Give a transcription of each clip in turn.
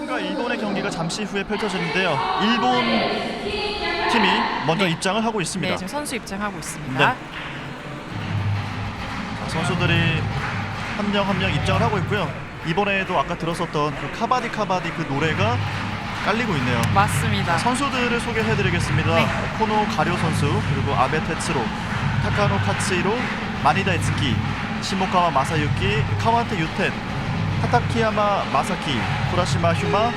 이란과 일본의 경기가 잠시 후에 펼쳐지는데요. 일본 팀이 먼저 네. 입장을 하고 있습니다. 네, 지금 선수 입장하고 있습니다. 네. 자, 선수들이 한 명 한 명 입장을 하고 있고요. 이번에도 아까 들었었던 그 카바디 그 노래가 깔리고 있네요. 맞습니다. 선수들을 소개해드리겠습니다. 네. 코노 가료 선수, 그리고 아베 테츠로, 타카노 카츠히로, 마니다 이츠키, 시모카와 마사유키, 카와테 유텐, 타타키야마 마사키, 쿠라시마 휴마,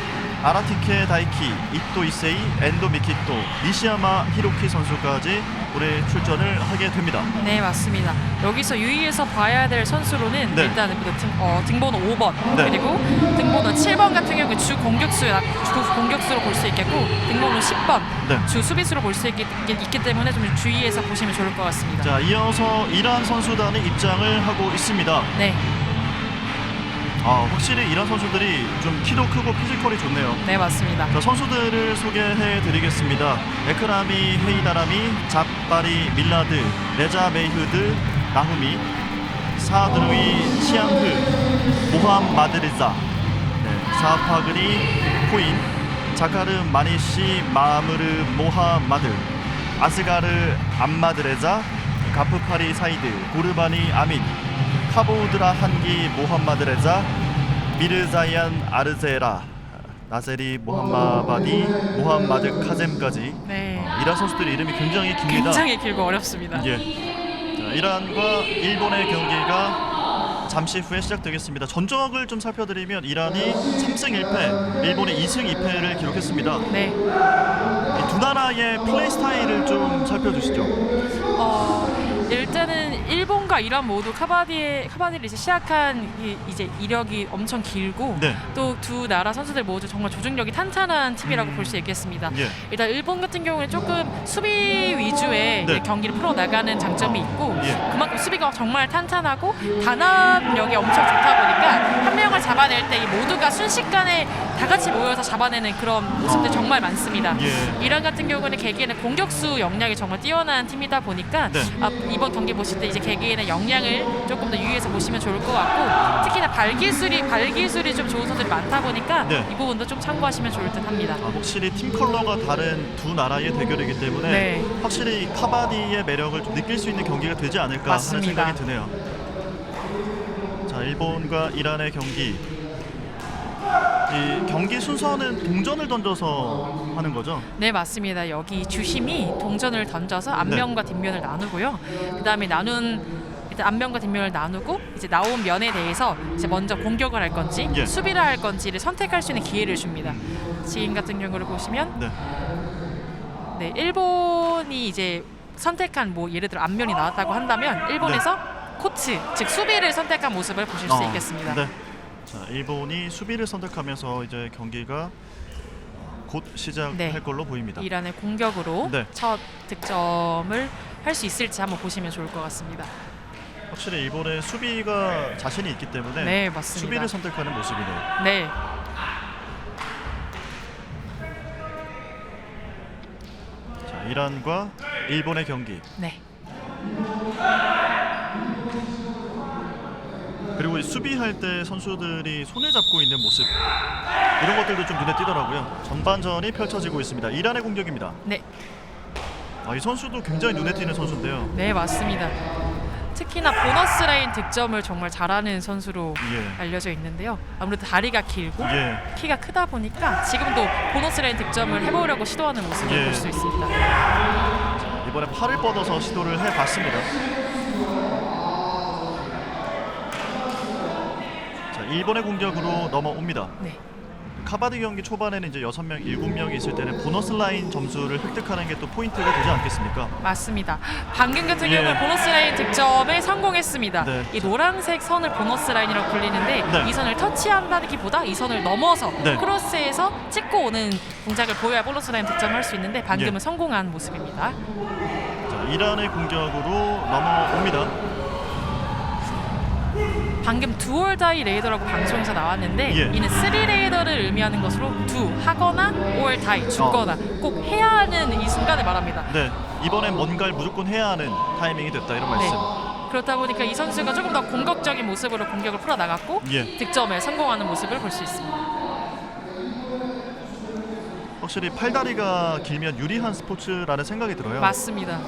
아라티케 다이키, 이토 이세이, 엔도 미키토, 니시야마 히로키 선수까지 올해 출전을 하게 됩니다. 네, 맞습니다. 여기서 유의해서 봐야 될 선수로는 네. 일단은 등번호 5번 네. 그리고 등번호 7번 같은 경우는 주 공격수로 볼 수 있겠고 등번호 10번 네. 주 수비수로 볼 수 있기 때문에 좀 주의해서 보시면 좋을 것 같습니다. 자, 이어서 이란 선수단이 입장을 하고 있습니다. 네, 확실히 이란 선수들이 좀 키도 크고 피지컬이 좋네요. 네 맞습니다. 자, 선수들을 소개해드리겠습니다. 에크라미 헤이다라미, 잡바리 밀라드, 레자 메이흐드, 나후미, 사드루이 시앙흐, 모함 마드리자, 사파그니 코인, 자카르 마니시 마무르 모하마드, 아스가르 암마드레자, 가프파리 사이드, 고르바니 아민, 카보드라 한기 모함마드레자, 미르자이안 아르제라, 나세리 모함마바디, 모함마드 카젬까지 네, 이란 선수들의 이름이 굉장히 깁니다. 굉장히 길고 어렵습니다. 예. 자, 이란과 일본의 경기가 잠시 후에 시작되겠습니다. 전적을 좀 살펴드리면 이란이 3승 1패, 일본이 2승 2패를 기록했습니다. 네, 이 두 나라의 플레이 스타일을 좀 살펴주시죠. 일단은 일본과 이란 모두 카바디를 이제 시작한 이제 이력이 엄청 길고 네. 또 두 나라 선수들 모두 정말 조직력이 탄탄한 팀이라고 볼 수 있겠습니다. 예. 일단 일본 같은 경우는 조금 수비 위주의 네. 경기를 풀어나가는 장점이 있고 예. 그만큼 수비가 정말 탄탄하고 단합력이 엄청 좋다 보니까 한 명을 잡아낼 때 이 모두가 순식간에 다 같이 모여서 잡아내는 그런 모습들이 정말 많습니다. 예. 이란 같은 경우는 개개인의 공격수 역량이 정말 뛰어난 팀이다 보니까 네. 이번 경기 보실 때 이제 개개인의 역량을 조금 더 유의해서 보시면 좋을 것 같고 특히나 발기술이 좀 좋은 선수들이 많다 보니까 네. 이 부분도 좀 참고하시면 좋을 듯 합니다. 확실히 팀 컬러가 다른 두 나라의 대결이기 때문에 네. 확실히 카바디의 매력을 좀 느낄 수 있는 경기가 되지 않을까 맞습니다. 하는 생각이 드네요. 자, 일본과 이란의 경기. 이 경기 순서는 동전을 던져서 하는 거죠? 네 맞습니다. 여기 주심이 동전을 던져서 앞면과 뒷면을 나누고요. 그다음에 일단 앞면과 뒷면을 나누고 이제 나온 면에 대해서 이제 먼저 공격을 할 건지 예. 수비를 할 건지를 선택할 수 있는 기회를 줍니다. 지금 같은 경우를 보시면 네. 네, 일본이 이제 선택한 예를 들어 앞면이 나왔다고 한다면 일본에서 코트 즉 수비를 선택한 모습을 보실 수 있겠습니다. 네. 자, 일본이 수비를 선택하면서 이제 경기가 곧 시작할 네. 걸로 보입니다. 이란의 공격으로 네. 첫 득점을 할 수 있을지 한번 보시면 좋을 것 같습니다. 확실히 일본의 수비가 자신이 있기 때문에 네, 맞습니다. 수비를 선택하는 모습이네요. 네, 자, 이란과 일본의 경기. 네, 그리고 이 수비할 때 선수들이 손을 잡고 있는 모습 이런 것들도 좀 눈에 띄더라고요. 전반전이 펼쳐지고 있습니다. 이란의 공격입니다. 네, 이 선수도 굉장히 눈에 띄는 선수인데요. 네 맞습니다. 특히나 보너스 라인 득점을 정말 잘하는 선수로 예. 알려져 있는데요. 아무래도 다리가 길고 예. 키가 크다 보니까 지금도 보너스 라인 득점을 해보려고 시도하는 모습을 예. 볼 수 있습니다. 이번에 팔을 뻗어서 시도를 해봤습니다. 자, 일본의 공격으로 넘어옵니다. 네. 카바디 경기 초반에는 이제 6명, 7명이 있을 때는 보너스 라인 점수를 획득하는 게 또 포인트가 되지 않겠습니까? 맞습니다. 방금 같은 예. 경우는 보너스 라인 득점에 성공했습니다. 네. 이 노란색 선을 보너스 라인이라고 불리는데 네. 이 선을 터치한다기보다 이 선을 넘어서 네. 크로스해서 찍고 오는 동작을 보여야 보너스 라인 득점을 할 수 있는데 방금은 예. 성공한 모습입니다. 자, 이란의 공격으로 넘어옵니다. 방금 두얼다이 레이더라고 방송에서 나왔는데 예. 이는 3레이더를 의미하는 것으로 두 하거나 or die 죽거나 꼭 해야 하는 이 순간을 말합니다. 네, 이번엔 뭔가를 무조건 해야 하는 타이밍이 됐다 이런 말씀. 그렇다 보니까 이 선수가 조금 더 공격적인 모습으로 공격을 풀어나갔고 예. 득점에 성공하는 모습을 볼 수 있습니다. 확실히 팔다리가 길면 유리한 스포츠라는 생각이 들어요. 맞습니다.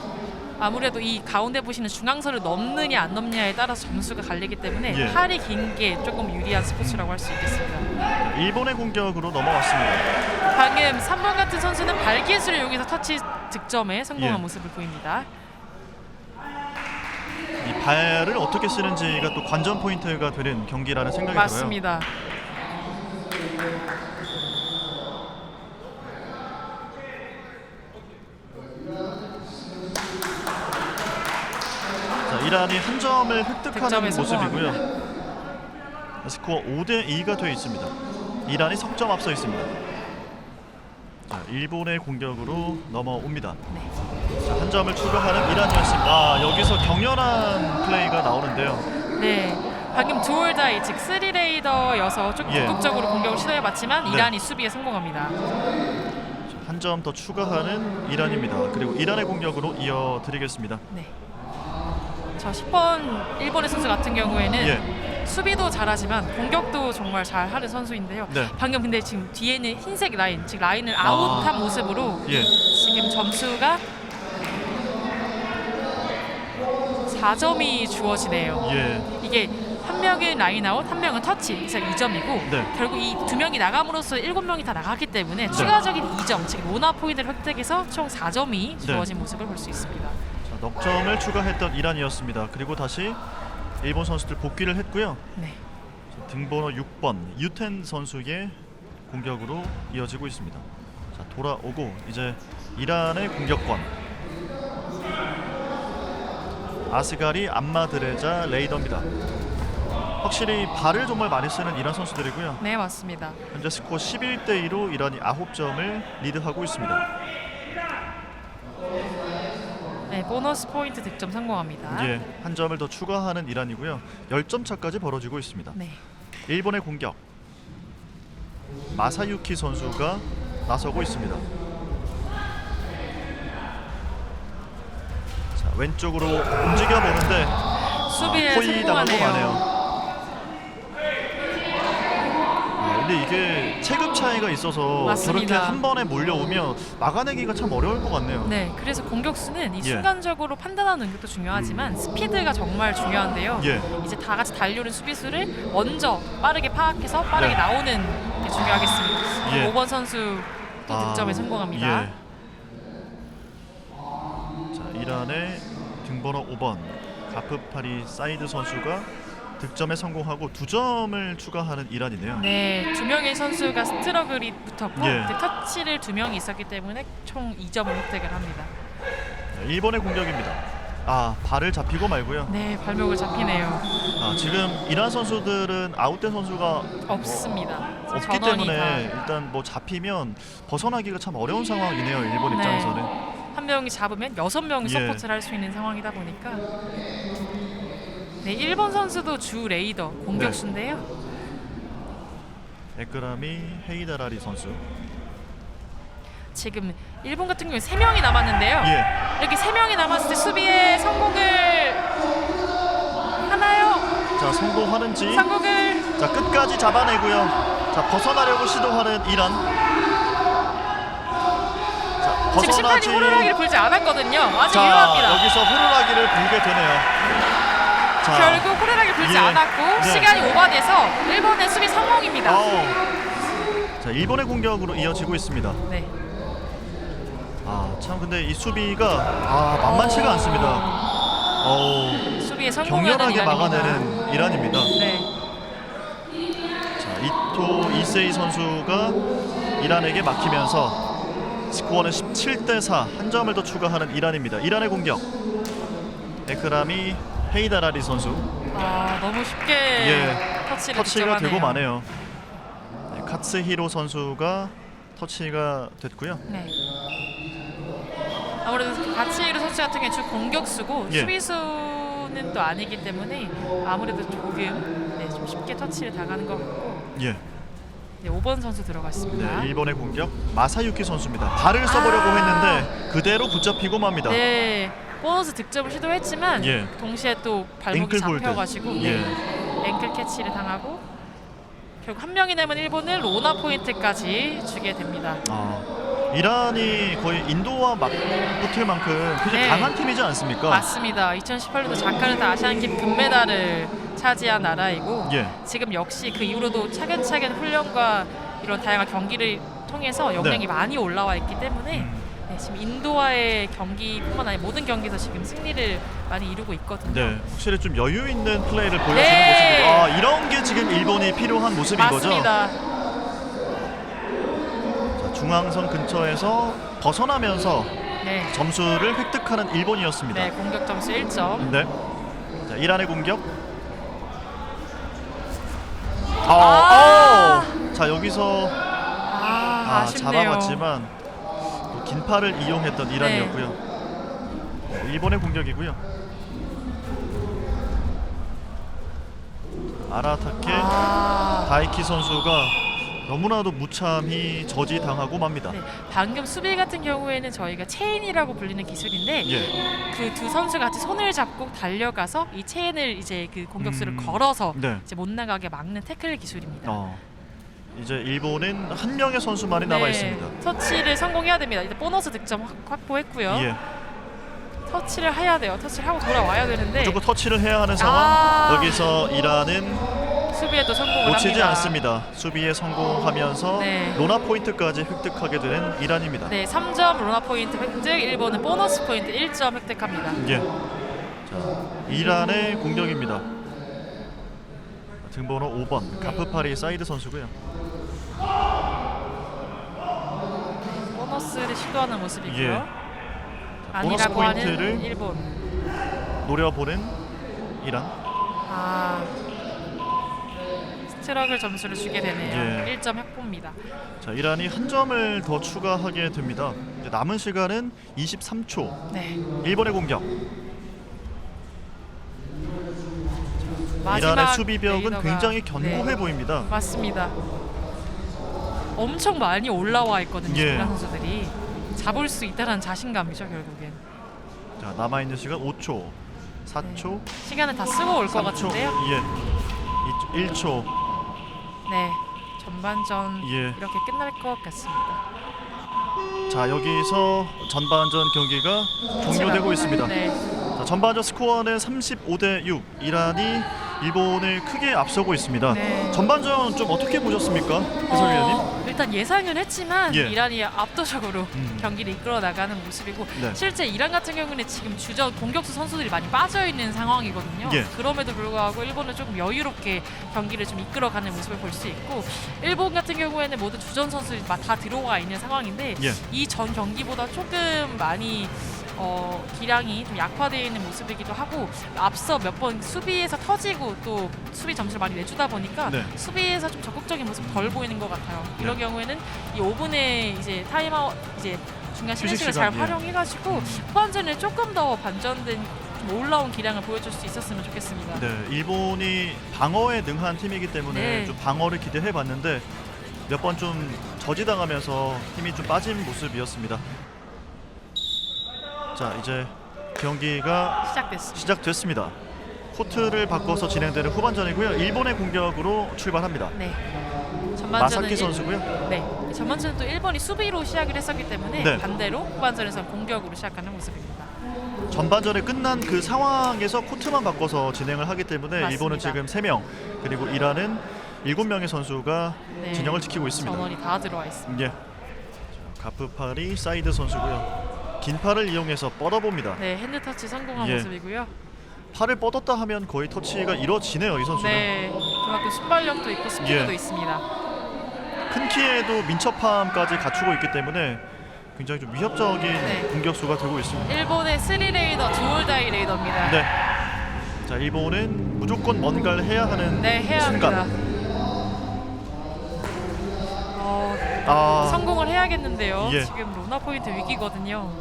아무래도 이 가운데 보시는 중앙선을 넘느냐 안 넘느냐에 따라서 점수가 갈리기 때문에 예. 팔이 긴 게 조금 유리한 스포츠라고 할 수 있겠습니다. 일본의 공격으로 넘어왔습니다. 방금 3번 같은 선수는 발기술을 이용해서 터치 득점에 성공한 예. 모습을 보입니다. 이 발을 어떻게 쓰는지가 또 관전 포인트가 되는 경기라는 생각이 맞습니다. 들어요. 자, 이란이 한 점을 획득하는 득점에 모습이고요. 스코어 5대2가 되어 있습니다. 이란이 석점 앞서 있습니다. 자, 일본의 공격으로 넘어옵니다. 네. 자, 한 점을 추가하는 이란이었습니다. 아, 여기서 격렬한 플레이가 나오는데요. 네. 방금 두올다이 즉 3레이더여서 조금 예. 적극적으로 공격을 시도해봤지만 네. 이란이 수비에 성공합니다. 한 점 더 추가하는 이란입니다. 그리고 이란의 공격으로 이어드리겠습니다. 네. 저 10번 일본의 선수 같은 경우에는 예. 수비도 잘하지만 공격도 정말 잘하는 선수인데요. 네. 방금 근데 지금 뒤에는 흰색 라인, 즉 라인을 아웃한 모습으로 예. 지금 점수가 4점이 주어지네요. 예. 이게 한 명은 라인 아웃, 한 명은 터치, 그래서 2점이고 네. 결국 이 두 명이 나감으로써 7명이 다 나갔기 때문에 추가적인 2점, 즉 로나 포인트를 획득해서 총 4점이 주어진 모습을 볼 수 있습니다. 자, 넉 점을 추가했던 이란이었습니다. 그리고 다시 일본 선수들 복귀를 했고요. 네. 자, 등번호 6번 유텐 선수의 공격으로 이어지고 있습니다. 자, 돌아오고 이제 이란의 공격권. 아스가리, 암마드레자, 레이더입니다. 확실히 발을 정말 많이 쓰는 이란 선수들이고요. 네, 맞습니다. 현재 스코어 11대2로 이란이 9점을 리드하고 있습니다. 네, 보너스 포인트 득점 성공합니다. 예, 한 점을 더 추가하는 이란이고요. 10점 차까지 벌어지고 있습니다. 네. 일본의 공격. 마사유키 선수가 나서고 있습니다. 자, 왼쪽으로 움직여 보는데 수비에 포위 당하고 성공하네요. 마네요. 근데 이게 체급 차이가 있어서 맞습니다. 저렇게 한 번에 몰려오면 막아내기가 참 어려울 것 같네요. 네, 그래서 공격수는 이 예. 순간적으로 판단하는 능력도 중요하지만 스피드가 정말 중요한데요. 예. 이제 다 같이 달려오는 수비수를 먼저 빠르게 파악해서 빠르게 네. 나오는 게 중요하겠습니다. 예. 5번 선수 또 득점에 성공합니다. 예. 자, 이란의 등번호 5번 가프파리 사이드 선수가 득점에 성공하고 2점을 추가하는 이란이네요. 네, 두 명의 선수가 스트러글이 붙었고 예. 이제 터치를 2명이 있었기 때문에 총 2점을 획득을 합니다. 네, 일본의 공격입니다. 아, 발을 잡히고 말고요. 네, 발목을 잡히네요. 아, 지금 이란 선수들은 아웃된 선수가 없습니다. 없기 전원이 때문에 다. 일단 뭐 잡히면 벗어나기가 참 어려운 상황이네요. 일본 네. 입장에서는. 한 명이 잡으면 6명이 예. 서포트를 할 수 있는 상황이다 보니까 네, 일본 선수도 주 레이더 공격수인데요. 에크라미 헤이다라리 선수. 지금 일본 같은 경우에 3명이 남았는데요. 예. 이렇게 3명이 남았을 때 수비에 성공을 하나요? 자, 성공하는지. 성공을 자, 끝까지 잡아내고요. 자, 벗어나려고 시도하는 이란. 자, 지금 심판이 호루라기를 불지 않았거든요. 아직 자, 유효합니다. 여기서 호루라기를 불게 되네요. 자, 결국 호루라기를 불지 예. 않았고 네. 시간이 오버돼서 일본의 수비 성공입니다. 자, 일본의 공격으로 이어지고 있습니다. 네. 아, 참 근데 이 수비가 만만치가 않습니다. 수비에 성공하는 격렬하게 이란입니다. 막아내는 이란입니다. 네. 자, 이토 이세이 선수가 이란에게 막히면서 스코어는 17대4, 한 점을 더 추가하는 이란입니다. 이란의 공격. 에크라미 헤이다라리 선수. 너무 쉽게 예, 터치를 터치가 되고 득점하네요. 마네요. 네, 카츠히로 선수가 터치가 됐고요. 네. 아무래도 가치히로 선수 같은 경우는 주 공격수고 예. 수비수는 또 아니기 때문에 아무래도 조금 좀 쉽게 터치를 당하는 것 같고 예. 네, 5번 선수 들어갔습니다. 네, 일본의 공격 마사유키 선수입니다. 발을 써보려고 했는데 그대로 붙잡히고 맙니다. 네, 보너스 득점을 시도했지만 예. 동시에 또 발목이 앵클 홀드. 잡혀가지고 예. 앵클 캐치를 당하고 결국 한 명이 남은 일본은 로나 포인트까지 주게 됩니다. 이란이 거의 인도와 맞붙을 만큼 굉장히 네. 강한 팀이지 않습니까? 맞습니다. 2018년도 자카르타 아시안게임 금메달을 차지한 나라이고 예. 지금 역시 그 이후로도 차근차근 훈련과 이런 다양한 경기를 통해서 역량이 많이 올라와 있기 때문에 네, 지금 인도와의 경기뿐만 아니라 모든 경기에서 지금 승리를 많이 이루고 있거든요. 네, 확실히 좀 여유 있는 플레이를 보여주는 네. 모습이고, 아, 이런 게 지금 일본이 필요한 모습인 거죠. 맞습니다. 자, 중앙선 근처에서 벗어나면서 네. 점수를 획득하는 일본이었습니다. 네, 공격 점수 1점. 네. 자, 이란의 공격. 자, 여기서 아쉽네요. 잡아봤지만 또 긴 팔을 이용했던 이란이었고요. 네, 일본의 공격이고요. 아라타케 다이키 선수가 너무나도 무참히 저지당하고 맙니다. 네, 방금 수비 같은 경우에는 저희가 체인이라고 불리는 기술인데 예. 그 두 선수가 같이 손을 잡고 달려가서 이 체인을 이제 그 공격수를 걸어서 네. 이제 못 나가게 막는 태클 기술입니다. 이제 일본은 한 명의 선수만이 남아 있습니다. 터치를 성공해야 됩니다. 이제 보너스 득점 확보했고요. 예. 터치를 해야 돼요. 터치를 하고 돌아와야 되는데 무조건 터치를 해야 하는 상황. 여기서 이란은 수비에도 성공을 놓치지 합니다. 않습니다. 수비에 성공하면서 네. 로나 포인트까지 획득하게 되는 이란입니다. 네, 3점 로나 포인트 획득. 일본은 보너스 포인트 1점 획득합니다. 예. 자, 이란의 공격입니다. 등번호 5번 가프파리 사이드 선수고요. 보너스를 시도하는 모습이고요. 예. 자, 보너스 아니라고 하는 포인트를 일본. 노려보는 이란. 스트럭을 점수를 주게 되네요. 예. 1점 확보입니다. 자, 이란이 한 점을 더 추가하게 됩니다. 이제 남은 시간은 23초. 네. 일본의 공격. 마지막 이란의 수비벽은 레이더가- 굉장히 견고해 네. 보입니다. 맞습니다. 엄청 많이 올라와 있거든요. 예. 이란 선수들이 잡을 수 있다는 자신감이죠 결국엔. 자, 남아 있는 시간 5초, 4초, 시간을 다 쓰고 올 것 3초, 같은데요. 예, 1초. 네. 전반전 예. 이렇게 끝날 것 같습니다. 자, 여기서 전반전 경기가 종료되고 있습니다. 네. 자, 전반전 스코어는 35대6. 이란이 일본을 크게 앞서고 있습니다. 네. 전반전 좀 어떻게 보셨습니까, 해설위원님? 일단 예상은 했지만 예. 이란이 압도적으로 음. 경기를 이끌어 나가는 모습이고 네. 실제 이란 같은 경우는 지금 주전 공격수 선수들이 많이 빠져 있는 상황이거든요. 예. 그럼에도 불구하고 일본은 조금 여유롭게 경기를 좀 이끌어가는 모습을 볼 수 있고 일본 같은 경우에는 모든 주전 선수들이 다 들어와 있는 상황인데 예. 이 전 경기보다 조금 많이 기량이 좀 약화되어 있는 모습이기도 하고 앞서 몇 번 수비에서 터지고 또 수비 점수를 많이 내주다 보니까 네. 수비에서 좀 적극적인 모습 덜 보이는 것 같아요. 이런 네. 경우에는 이 5분의 이제 타임아웃 이제 중간 쉬는 휴식 시간을 잘 시간, 예. 활용해가지고 후반전에 조금 더 반전된 좀 올라온 기량을 보여줄 수 있었으면 좋겠습니다. 네, 일본이 방어에 능한 팀이기 때문에 네. 좀 방어를 기대해봤는데 몇 번 좀 저지당하면서 힘이 좀 빠진 모습이었습니다. 자, 이제 경기가 시작됐습니다. 코트를 바꿔서 진행되는 후반전이고요. 일본의 공격으로 출발합니다. 네. 마사키 선수고요. 네. 전반전은 또 일본이 수비로 시작을 했었기 때문에 네. 반대로 후반전에서는 공격으로 시작하는 모습입니다. 전반전에 끝난 그 상황에서 코트만 바꿔서 진행을 하기 때문에 맞습니다. 일본은 지금 3명, 그리고 이란은 7명의 선수가 네. 진영을 지키고 있습니다. 전원이 다 들어와 있습니다. 예. 자, 가프파리 사이드 선수고요. 긴 팔을 이용해서 뻗어봅니다. 네, 핸드 터치 성공한 예. 모습이고요. 팔을 뻗었다 하면 거의 터치가 이루어지네요, 이 선수는. 네, 그만큼 순발력도 있고 스피드도 예. 있습니다. 큰 키에도 민첩함까지 갖추고 있기 때문에 굉장히 좀 위협적인 네. 공격수가 되고 있습니다. 일본의 3레이더, 두올다이 레이더입니다. 네. 자, 일본은 무조건 뭔가를 해야 하는 네, 해야 순간. 합니다. 성공을 해야겠는데요. 예. 지금 로나 포인트 위기거든요.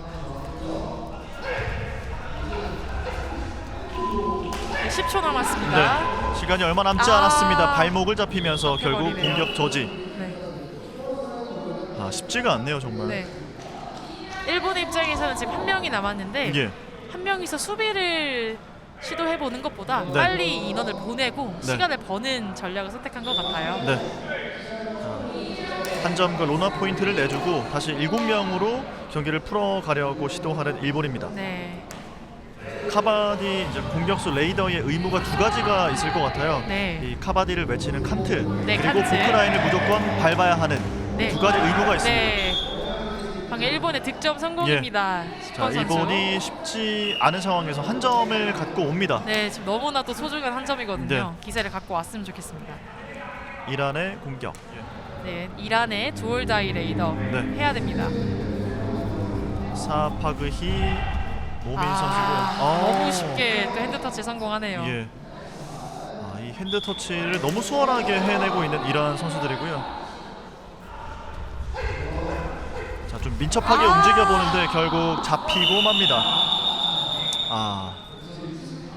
네, 10초 남았습니다. 네. 시간이 얼마 남지 않았습니다. 발목을 잡히면서 결국 잡혀버리네요. 공격 저지. 네. 쉽지가 않네요, 정말. 네. 일본의 입장에서는 지금 한 명이 남았는데 예. 한 명이서 수비를 시도해 보는 것보다 네. 빨리 인원을 보내고 네. 시간을 버는 전략을 선택한 것 같아요. 네. 한 점과 로나 포인트를 내주고 다시 7명으로 경기를 풀어가려고 시도하는 일본입니다. 네. 카바디 이제 공격수 레이더의 의무가 두 가지가 있을 것 같아요. 네. 이 카바디를 외치는 칸트 네, 그리고 칸트. 포크라인을 무조건 밟아야 하는 네. 두 가지 의무가 있습니다. 네. 방금 일본의 득점 성공입니다. 자, 시퍼 선수. 일본이 쉽지 않은 상황에서 한 점을 갖고 옵니다. 네, 지금 너무나도 소중한 한 점이거든요. 네. 기세를 갖고 왔으면 좋겠습니다. 이란의 공격. 네, 이란의 조울다이 레이더 네. 해야 됩니다. 사파그히 모민 선수고 너무 쉽게 또 핸드터치 성공하네요. 예. 이 핸드 터치를 너무 수월하게 해내고 있는 이란 선수들이고요. 자, 좀 민첩하게 움직여 보는데 결국 잡히고 맙니다.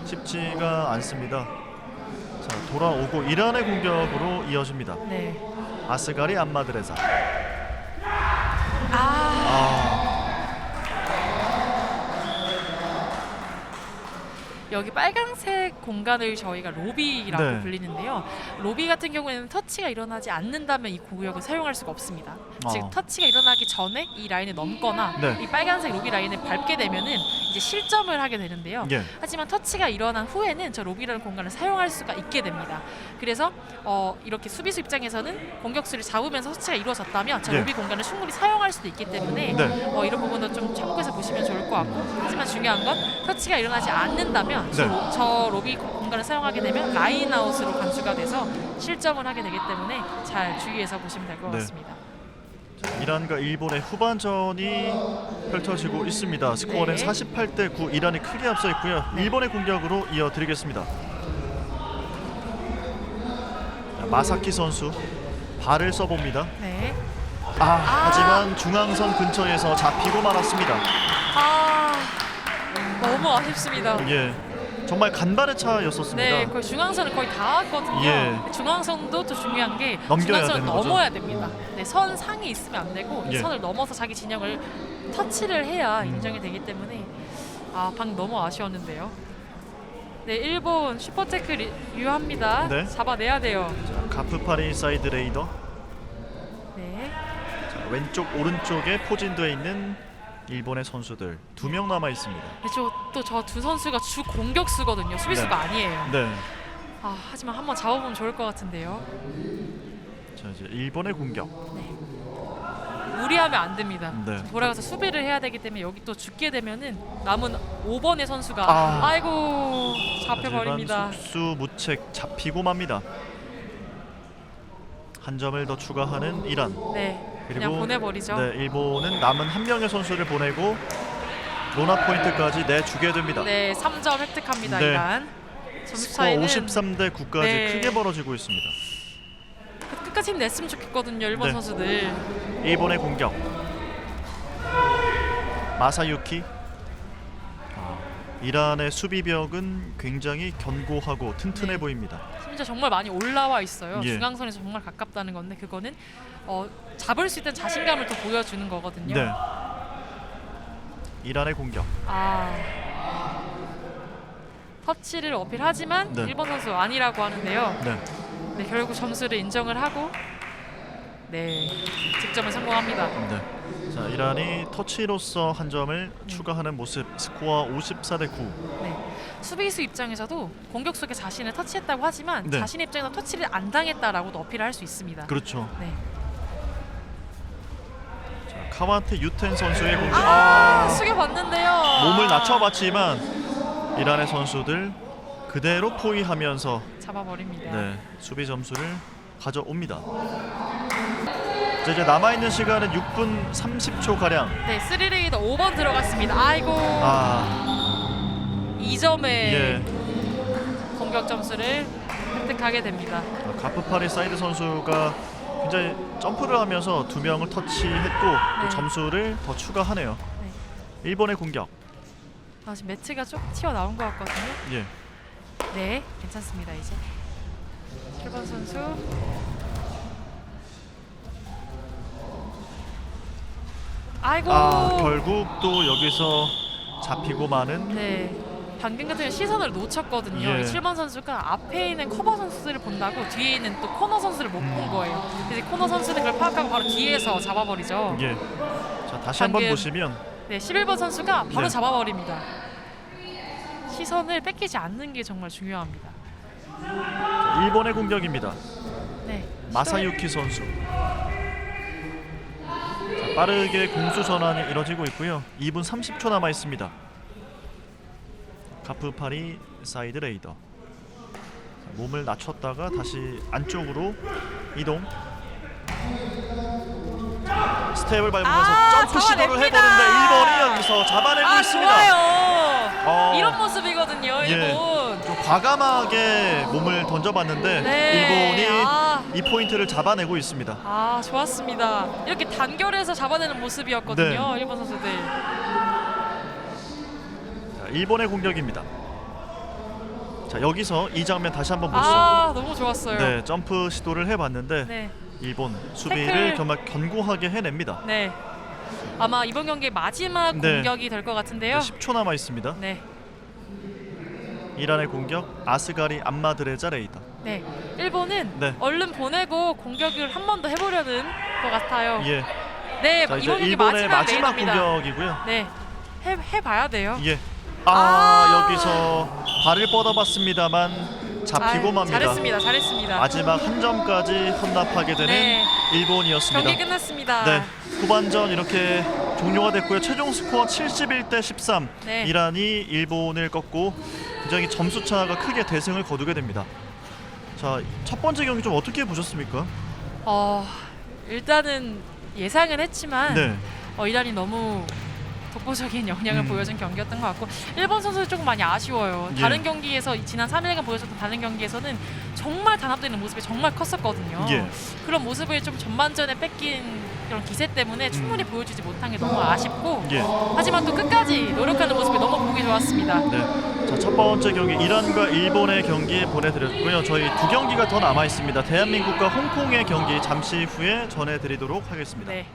쉽지가 않습니다. 자, 돌아오고 이란의 공격으로 이어집니다. 네. 아스가리 암마드레자. 여기 빨간색 공간을 저희가 로비라고 네. 불리는데요. 로비 같은 경우에는 터치가 일어나지 않는다면 이 구역을 사용할 수가 없습니다. 즉 터치가 일어나기 전에 이 라인을 넘거나 네. 이 빨간색 로비 라인을 밟게 되면은 이제 실점을 하게 되는데요. 예. 하지만 터치가 일어난 후에는 저 로비라는 공간을 사용할 수가 있게 됩니다. 그래서 이렇게 수비수 입장에서는 공격수를 잡으면서 터치가 이루어졌다면 저 예. 로비 공간을 충분히 사용할 수도 있기 때문에 네. 이런 부분도 좀 참고해서 보시면 좋을 것 같고, 하지만 중요한 건 터치가 일어나지 않는다면 네. 저 로비 공간을 사용하게 되면 라인아웃으로 간주가 돼서 실점을 하게 되기 때문에 잘 주의해서 보시면 될 것 네. 같습니다. 이란과 일본의 후반전이 펼쳐지고 있습니다. 스코어는 네. 48대 9, 이란이 크게 앞서 있고요. 일본의 공격으로 이어드리겠습니다. 자, 마사키 선수 발을 써봅니다. 네. 하지만 중앙선 근처에서 잡히고 말았습니다. 너무 아쉽습니다. 예, 정말 간발의 차였었습니다. 네, 거의 중앙선을 거의 다 왔거든요. 예. 중앙선도 또 중요한 게 넘겨야 중앙선을 되는 거죠. 넘어야 됩니다. 네, 선 상에 있으면 안 되고 이 예. 선을 넘어서 자기 진영을 터치를 해야 인정이 되기 때문에 방금 너무 아쉬웠는데요. 네, 일본 슈퍼테크 유효합니다. 네. 잡아내야 돼요. 가프파리 사이드 레이더. 네. 자, 왼쪽 오른쪽에 포진되어 있는 일본의 선수들 2명 남아 있습니다. 또 저 두 선수가 주 공격수거든요. 수비수가 아니에요. 네. 하지만 한번 잡아보면 좋을 것 같은데요. 자, 이제 일본의 공격. 무리하면 안 됩니다. 네. 돌아가서 수비를 해야 되기 때문에 여기 또 죽게 되면은 남은 5번의 선수가 아이고 잡혀버립니다. 속수무책 잡히고 맙니다. 한 점을 더 추가하는 이란. 네, 그냥 그리고 보내버리죠. 네, 일본은 남은 한 명의 선수를 보내고 로나 포인트까지 내주게 됩니다. 네, 3점 획득합니다. 네. 이란. 점수 스코어 차이는 53대 9까지 네. 크게 벌어지고 있습니다. 끝까지 힘냈으면 좋겠거든요. 일본 네. 선수들. 일본의 공격. 마사유키. 이란의 수비벽은 굉장히 견고하고 튼튼해 네. 보입니다. 심지어 정말 많이 올라와 있어요. 예. 중앙선에서 정말 가깝다는 건데 그거는 잡을 수 있는 자신감을 더 보여주는 거거든요. 네. 이란의 공격. 터치를 어필하지만 네. 일본 선수 아니라고 하는데요. 네. 네, 결국 점수를 인정을 하고 득점을 성공합니다. 네. 자, 이란이 터치로서 한 점을 추가하는 모습. 스코어 54대 9. 네. 수비수 입장에서도 공격수에게 자신을 터치했다고 하지만 네. 자신의 입장에서 터치를 안 당했다라고도 어필을 할 수 있습니다. 그렇죠. 네. 자, 카와테 유텐 선수의 공격. 숙여봤는데요. 몸을 낮춰봤지만 이란의 선수들 그대로 포위하면서 잡아버립니다. 수비 점수를 가져옵니다. 자, 이제 남아있는 시간은 6분 30초 가량. 네, 3레이더 5번 들어갔습니다. 아이고. 2점의 예. 공격 점수를 획득하게 됩니다. 가프파리 사이드 선수가 굉장히 점프를 하면서 2명을 터치했고 또 점수를 더 추가하네요. 네. 일본의 공격. 지금 매트가 좀 튀어나온 것 같거든요. 예. 네, 괜찮습니다. 이제 7번 선수. 아이고. 결국 또 여기서 잡히고 마는 네. 방금 같은 시선을 놓쳤거든요. 예. 이 7번 선수가 앞에 있는 커버 선수들을 본다고 뒤에 있는 또 코너 선수를 못 본 거예요. 그래서 코너 선수는 그걸 파악하고 바로 뒤에서 잡아버리죠. 예. 자, 다시 한번 방금- 보시면 네, 11번 선수가 바로 네. 잡아버립니다. 시선을 뺏기지 않는 게 정말 중요합니다. 자, 일본의 공격입니다. 네, 마사유키 선수. 자, 빠르게 공수 전환이 이뤄지고 있고요. 2분 30초 남아 있습니다. 가프파리 사이드 레이더. 자, 몸을 낮췄다가 다시 안쪽으로 이동. 스텝을 밟으면서 점프 시도를 잡아냅니다. 해보는데 일본이 여기서 잡아내고 있습니다. 좋아요. 이런 모습이거든요. 예. 일본. 좀 과감하게 몸을 던져봤는데 네. 일본이 이 포인트를 잡아내고 있습니다. 아, 좋았습니다. 이렇게 단결해서 잡아내는 모습이었거든요. 네. 일본 선수들. 자, 일본의 공격입니다. 자, 여기서 이 장면 다시 한번 보시죠. 아, 너무 좋았어요. 네, 점프 시도를 해봤는데 네. 일본 수비를 태클. 정말 견고하게 해냅니다. 네. 아마 이번 경기의 마지막 네. 공격이 될 것 같은데요. 10초 남아 있습니다. 네. 이란의 공격 아스가리 암마드레자 레이더. 네. 일본은 네. 얼른 보내고 공격을 한 번 더 해보려는 것 같아요. 예. 네. 자, 이제 이번 경기 일본의 마지막 레이더입니다. 공격이고요. 네. 해봐야 돼요. 예. 아. 여기서 발을 뻗어봤습니다만 잡히고 아유, 맙니다. 잘했습니다. 마지막 한 점까지 헌납하게 되는 네. 일본이었습니다. 경기 끝났습니다. 네, 후반전 이렇게 종료가 됐고요. 최종 스코어 71대 13. 네. 이란이 일본을 꺾고 굉장히 점수 차가 크게 대승을 거두게 됩니다. 자, 첫 번째 경기 좀 어떻게 보셨습니까? 일단은 예상은 했지만 네, 이란이 너무 독보적인 역량을 보여준 경기였던 것 같고 일본 선수들 조금 많이 아쉬워요. 예. 다른 경기에서 지난 3일간 보여줬던 다른 경기에서는 정말 단합되는 모습이 정말 컸었거든요. 예. 그런 모습을 좀 전반전에 뺏긴 그런 기세 때문에 충분히 보여주지 못한 게 너무 아쉽고 예. 하지만 또 끝까지 노력하는 모습이 너무 보기 좋았습니다. 네. 자, 첫 번째 경기 이란과 일본의 경기 보내드렸고요. 저희 두 경기가 더 남아 있습니다. 대한민국과 홍콩의 경기 잠시 후에 전해드리도록 하겠습니다. 네.